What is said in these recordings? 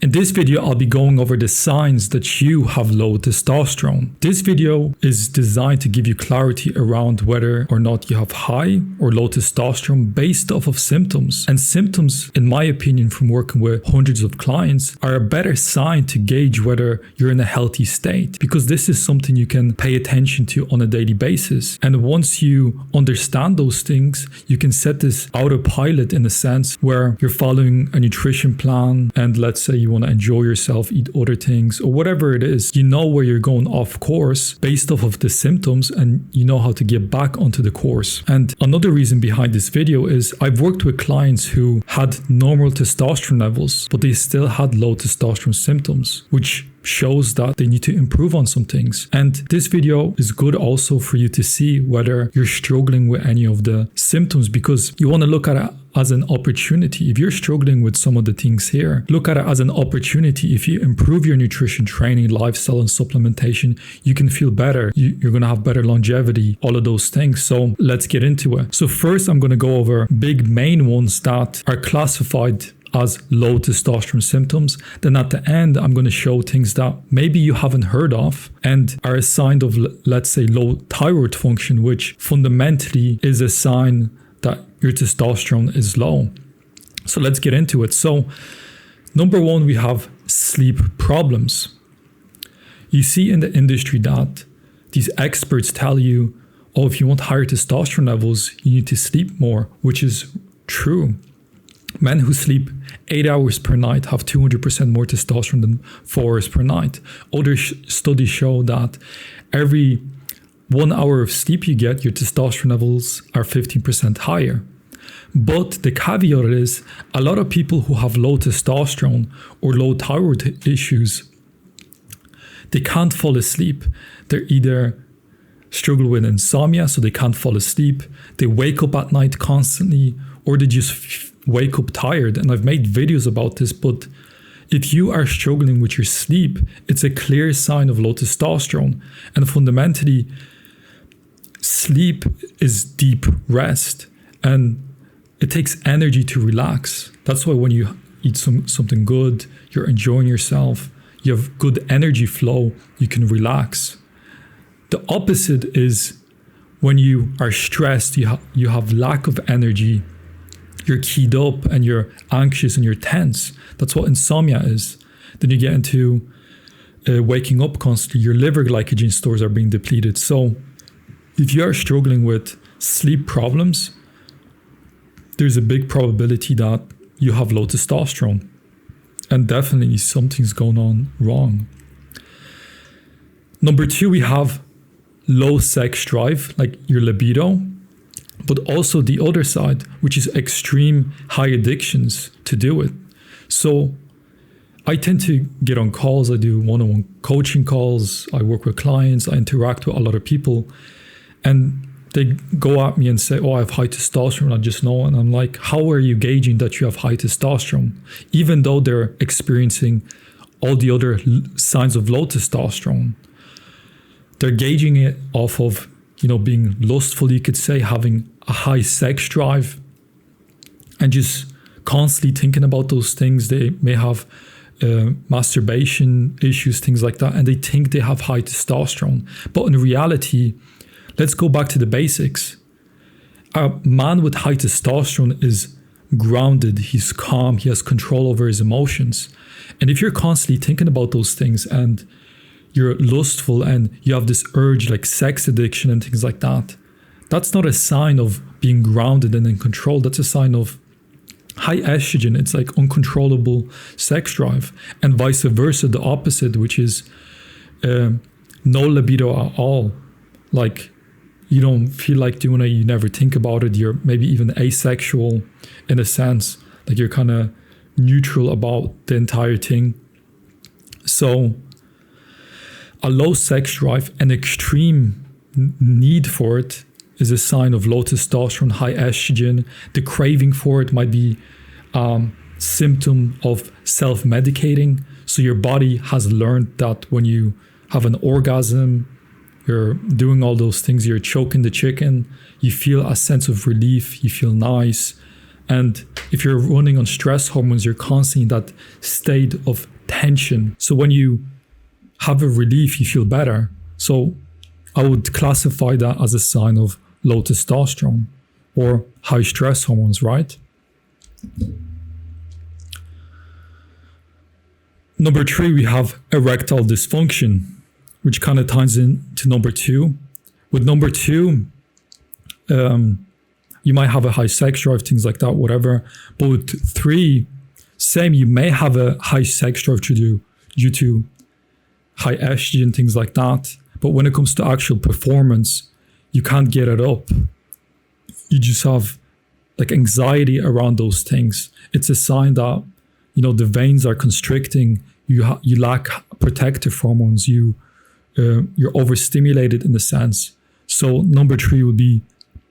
In this video, I'll be going over the signs that you have low testosterone. This video is designed to give you clarity around whether or not you have high or low testosterone based off of symptoms. And symptoms, in my opinion, from working with hundreds of clients, are a better sign to gauge whether you're in a healthy state, because this is something you can pay attention to on a daily basis. And once you understand those things, you can set this autopilot in a sense where you're following a nutrition plan, and let's say you want to enjoy yourself, eat other things, or whatever it is, you know where you're going off course based off of the symptoms, and you know how to get back onto the course. And another reason behind this video is I've worked with clients who had normal testosterone levels, but they still had low testosterone symptoms, which shows that they need to improve on some things. And this video is good also for you to see whether you're struggling with any of the symptoms, because you want to look at it as an opportunity. If you're struggling with some of the things here, look at it as an opportunity. If you improve your nutrition, training, lifestyle, and supplementation, you can feel better. You're going to have better longevity, all of those things. So let's get into it. So first, I'm going to go over big main ones that are classified as low testosterone symptoms. Then at the end, I'm going to show things that maybe you haven't heard of and are a sign of, let's say, low thyroid function, which fundamentally is a sign that your testosterone is low. So let's get into it. So number one, we have sleep problems. You see in the industry that these experts tell you, oh, if you want higher testosterone levels, you need to sleep more, which is true. Men who sleep 8 hours per night have 200% more testosterone than 4 hours per night. Other studies show that every 1 hour of sleep you get, your testosterone levels are 15% higher. But the caveat is, a lot of people who have low testosterone or low thyroid issues, they can't fall asleep. They're either struggle with insomnia, so they can't fall asleep, they wake up at night constantly, or they just wake up tired. And I've made videos about this, but if you are struggling with your sleep, it's a clear sign of low testosterone. And fundamentally, sleep is deep rest, and it takes energy to relax. That's why when you eat something good, you're enjoying yourself, you have good energy flow, you can relax. The opposite is when you are stressed, you have lack of energy, you're keyed up and you're anxious and you're tense. That's what insomnia is. Then you get into waking up constantly, your liver glycogen stores are being depleted. So if you are struggling with sleep problems, there's a big probability that you have low testosterone, and definitely something's going on wrong. Number two, we have low sex drive, like your libido, but also the other side, which is extreme high addictions to do it. So I tend to get on calls, I do one-on-one coaching calls, I work with clients, I interact with a lot of people, and they go at me and say, oh, I have high testosterone, I just know. And I'm like, how are you gauging that you have high testosterone? Even though they're experiencing all the other signs of low testosterone. They're gauging it off of, being lustful, you could say, having a high sex drive, and just constantly thinking about those things. They may have masturbation issues, things like that, and they think they have high testosterone. But in reality, let's go back to the basics. A man with high testosterone is grounded, he's calm, he has control over his emotions. And if you're constantly thinking about those things and you're lustful and you have this urge like sex addiction and things like that, that's not a sign of being grounded and in control. That's a sign of high estrogen. It's like uncontrollable sex drive. And vice versa, the opposite, which is no libido at all. Like you don't feel like doing it, you never think about it, you're maybe even asexual in a sense, like you're kind of neutral about the entire thing. So a low sex drive, an extreme need for it, is a sign of low testosterone, high estrogen. The craving for it might be symptom of self-medicating. So your body has learned that when you have an orgasm, you're doing all those things, you're choking the chicken, you feel a sense of relief, you feel nice, And if you're running on stress hormones, you're constantly in that state of tension. So when you have a relief, you feel better. So I would classify that as a sign of low testosterone or high stress hormones, right? Number 3, we have erectile dysfunction, which kind of ties into number 2. With number 2, you might have a high sex drive, things like that, whatever. But with 3, same, you may have a high sex drive due to high estrogen, things like that. But when it comes to actual performance, you can't get it up. You just have like anxiety around those things. It's a sign that, you know, the veins are constricting. You lack protective hormones. You're overstimulated in a sense. So number 3 would be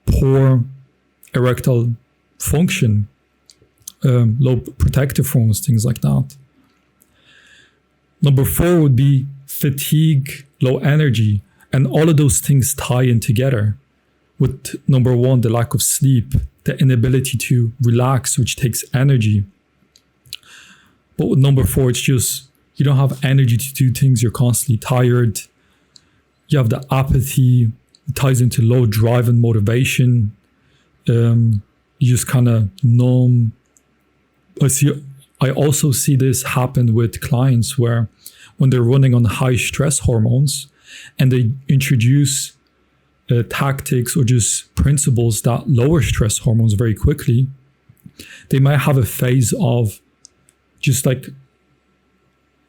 poor erectile function, low protective hormones, things like that. Number 4 would be fatigue, low energy, and all of those things tie in together. With number 1, the lack of sleep, the inability to relax, which takes energy. But with number 4, it's just you don't have energy to do things. You're constantly tired. You have the apathy. It ties into low drive and motivation. You just kind of numb. I also see this happen with clients where when they're running on high stress hormones and they introduce tactics or just principles that lower stress hormones very quickly, they might have a phase of just like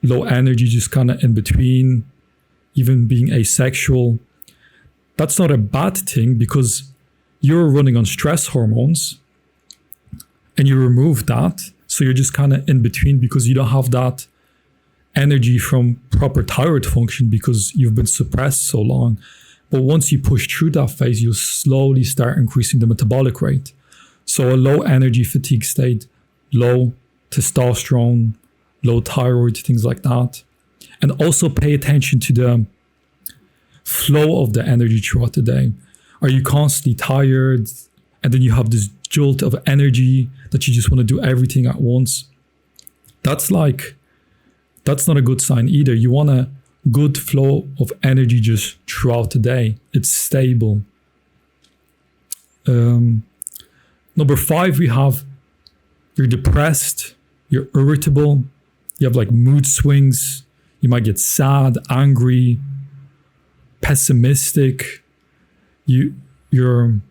low energy, just kind of in between, even being asexual. That's not a bad thing because you're running on stress hormones and you remove that. So you're just kind of in between because you don't have that energy from proper thyroid function because you've been suppressed so long. But once you push through that phase, you'll slowly start increasing the metabolic rate. So a low energy fatigue state, low testosterone, low thyroid, things like that. And also pay attention to the flow of the energy throughout the day. Are you constantly tired? And then you have this jolt of energy that you just want to do everything at once. That's not a good sign either. You want a good flow of energy just throughout the day. It's stable. Number 5, we have you're depressed, you're irritable, you have like mood swings, you might get sad, angry, pessimistic, you're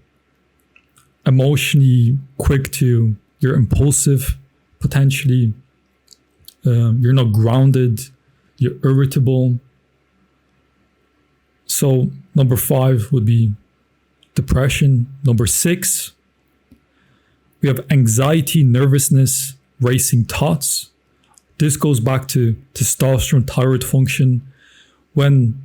emotionally you're impulsive, potentially, you're not grounded, you're irritable. So number 5 would be depression. Number 6, we have anxiety, nervousness, racing thoughts. This goes back to testosterone, thyroid function. When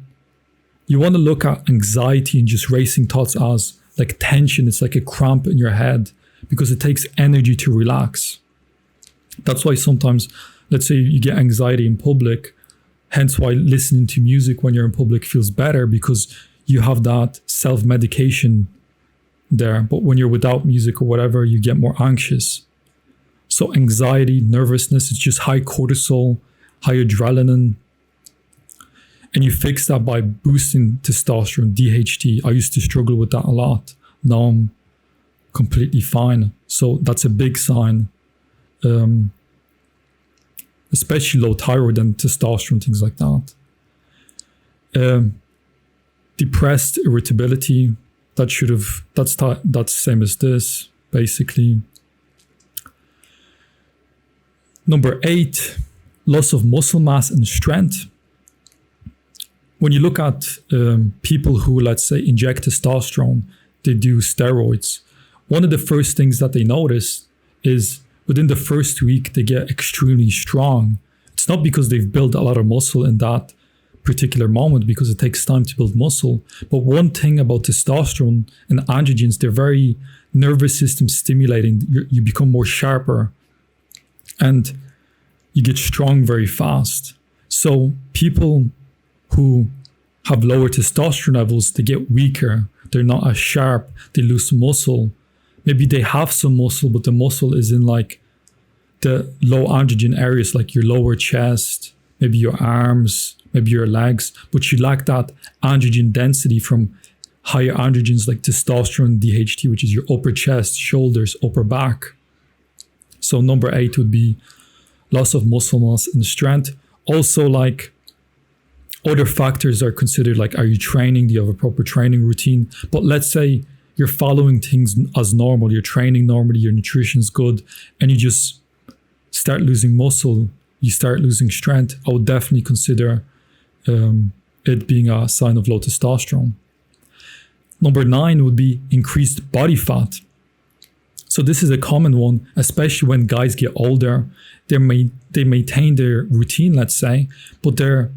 you want to look at anxiety and just racing thoughts as like tension, it's like a cramp in your head because it takes energy to relax. That's why sometimes, let's say you get anxiety in public, hence why listening to music when you're in public feels better because you have that self-medication there. But when you're without music or whatever, you get more anxious. So anxiety, nervousness, it's just high cortisol, high adrenaline. And you fix that by boosting testosterone, DHT. I used to struggle with that a lot. Now I'm completely fine. So that's a big sign. Especially low thyroid and testosterone, things like that. Depressed, irritability, that's the same as this, basically. Number 8, loss of muscle mass and strength. When you look at people who, let's say, inject testosterone, they do steroids, one of the first things that they notice is within the first week, they get extremely strong. It's not because they've built a lot of muscle in that particular moment, because it takes time to build muscle. But one thing about testosterone and androgens, they're very nervous system stimulating. You become more sharper and you get strong very fast. So people who have lower testosterone levels, they get weaker. They're not as sharp. They lose muscle. maybe they have some muscle, but the muscle is in like the low androgen areas, like your lower chest, maybe your arms, maybe your legs, but you lack that androgen density from higher androgens like testosterone, DHT, which is your upper chest, shoulders, upper back. So number 8 would be loss of muscle mass and strength. Also, like other factors are considered, like, are you training? Do you have a proper training routine? But let's say you're following things as normal, you're training normally, your nutrition's good, and you just start losing muscle, you start losing strength. I would definitely consider it being a sign of low testosterone. Number 9 would be increased body fat. So this is a common one, especially when guys get older. They maintain their routine, let's say, but they're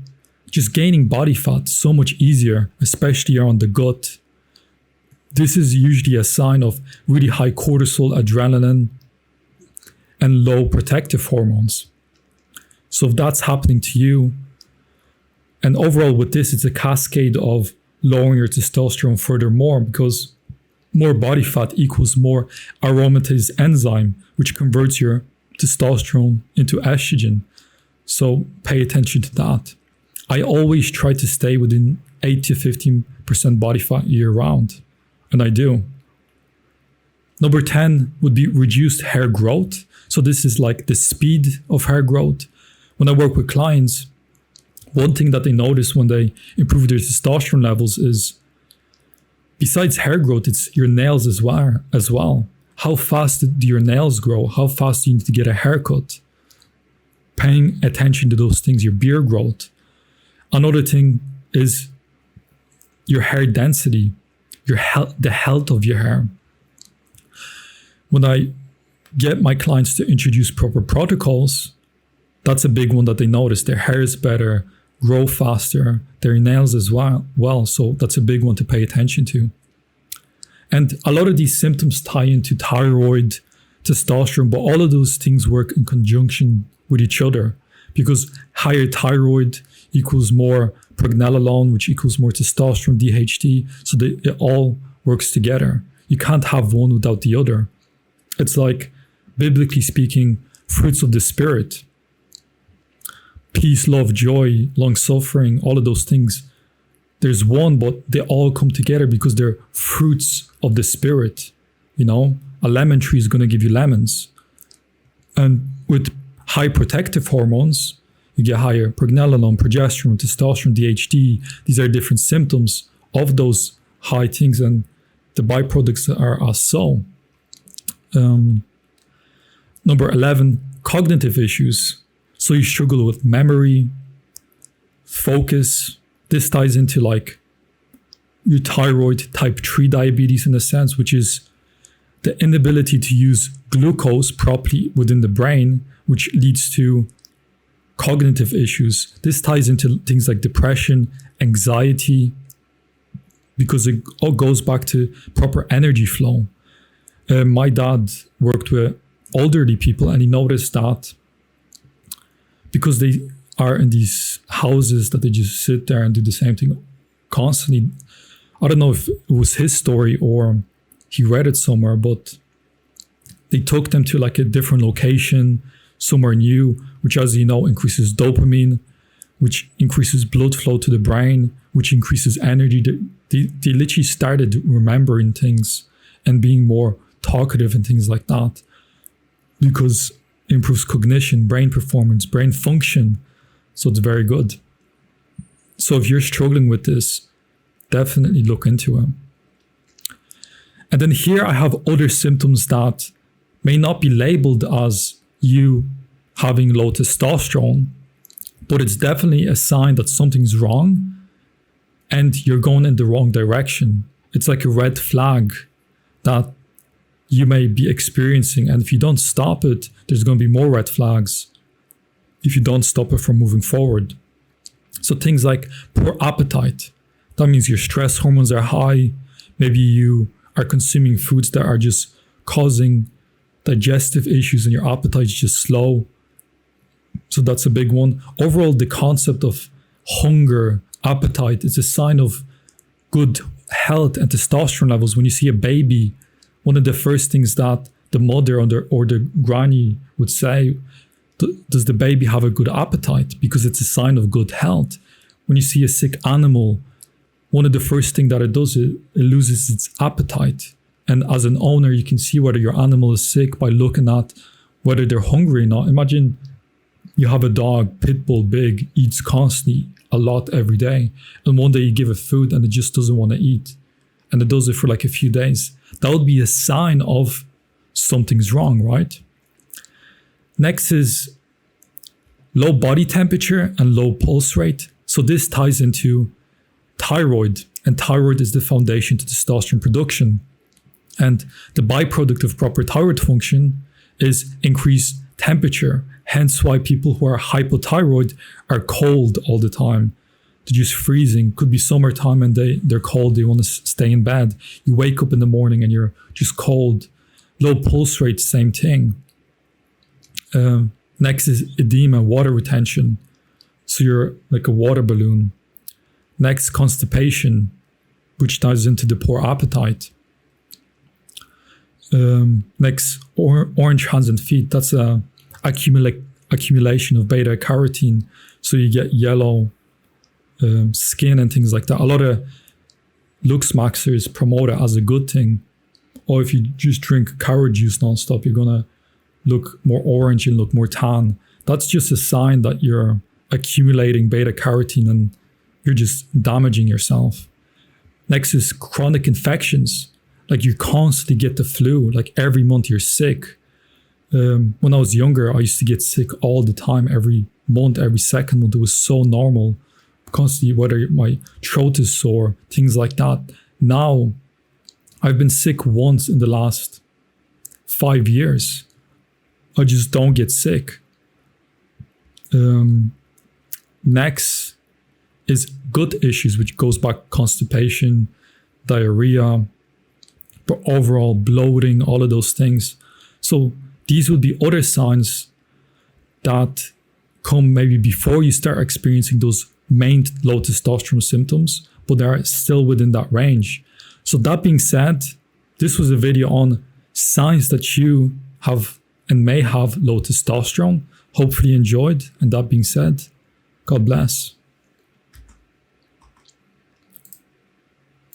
just gaining body fat so much easier, especially around the gut. This is usually a sign of really high cortisol, adrenaline, and low protective hormones. So if that's happening to you, and overall with this, it's a cascade of lowering your testosterone furthermore, because more body fat equals more aromatase enzyme, which converts your testosterone into estrogen. So pay attention to that. I always try to stay within 8 to 15% body fat year round, and I do. Number 10 would be reduced hair growth. So this is like the speed of hair growth. When I work with clients, one thing that they notice when they improve their testosterone levels is, besides hair growth, it's your nails as well. How fast do your nails grow? How fast do you need to get a haircut? Paying attention to those things, your beard growth. Another thing is your hair density, the health of your hair. When I get my clients to introduce proper protocols, that's a big one that they notice. Their hair is better, grow faster, their nails as well. So that's a big one to pay attention to. And a lot of these symptoms tie into thyroid, testosterone, but all of those things work in conjunction with each other, because higher thyroid equals more pregnenolone, which equals more testosterone, DHT. So it all works together. You can't have one without the other. It's like, biblically speaking, fruits of the spirit. Peace, love, joy, long-suffering, all of those things. There's one, but they all come together because they're fruits of the spirit. You know, a lemon tree is going to give you lemons. And with high protective hormones, you get higher pregnenolone, progesterone, testosterone, DHT. These are different symptoms of those high things, and the byproducts are as so. Number 11, cognitive issues. So you struggle with memory, focus. This ties into like your thyroid type 3 diabetes in a sense, which is the inability to use glucose properly within the brain, which leads to cognitive issues. This ties into things like depression, anxiety, because it all goes back to proper energy flow. My dad worked with elderly people, and he noticed that because they are in these houses that they just sit there and do the same thing constantly. I don't know if it was his story or he read it somewhere, but they took them to like a different location, somewhere new, which, as you know, increases dopamine, which increases blood flow to the brain, which increases energy. They literally started remembering things and being more talkative and things like that, because it improves cognition, brain performance, brain function. So it's very good. So if you're struggling with this, definitely look into it. And then here I have other symptoms that may not be labeled as you having low testosterone, but it's definitely a sign that something's wrong and you're going in the wrong direction. It's like a red flag that you may be experiencing. And if you don't stop it, there's going to be more red flags if you don't stop it from moving forward. So things like poor appetite. That means your stress hormones are high. Maybe you are consuming foods that are just causing digestive issues and your appetite is just slow. So that's a big one. Overall, the concept of hunger, appetite is a sign of good health and testosterone levels. When you see a baby one of the first things that the mother or the granny would say, does the baby have a good appetite? Because it's a sign of good health. When you see a sick animal, one of the first things that it does, it loses its appetite. And as an owner, you can see whether your animal is sick by looking at whether they're hungry or not. Imagine you have a dog, pit bull, big, eats constantly a lot every day. And one day you give it food and it just doesn't want to eat. And it does it for like a few days. That would be a sign of something's wrong, right? Next is low body temperature and low pulse rate. So this ties into thyroid, and thyroid is the foundation to testosterone production. And the byproduct of proper thyroid function is increased temperature. Hence why people who are hypothyroid are cold all the time. They're just freezing. Could be summertime and they're cold. They want to stay in bed. You wake up in the morning and you're just cold. Low pulse rate, same thing. Next is edema, water retention. So you're like a water balloon. Next, constipation, which ties into the poor appetite. Next, orange hands and feet. That's a accumulation of beta carotene. So you get yellow skin and things like that. A lot of looks maxers promote it as a good thing. Or if you just drink carrot juice nonstop, you're gonna look more orange and look more tan. That's just a sign that you're accumulating beta carotene and you're just damaging yourself. Next is chronic infections. Like you constantly get the flu, like every month you're sick. When I was younger, I used to get sick all the time, every month, every second month. It was so normal. Constantly, whether my throat is sore, things like that. Now, I've been sick once in the last 5 years. I just don't get sick. Next is gut issues, which goes back constipation, diarrhea, but overall bloating, all of those things. So these would be other signs that come maybe before you start experiencing those main low testosterone symptoms, but they're still within that range. So that being said, this was a video on signs that you have and may have low testosterone. Hopefully you enjoyed. And that being said, God bless.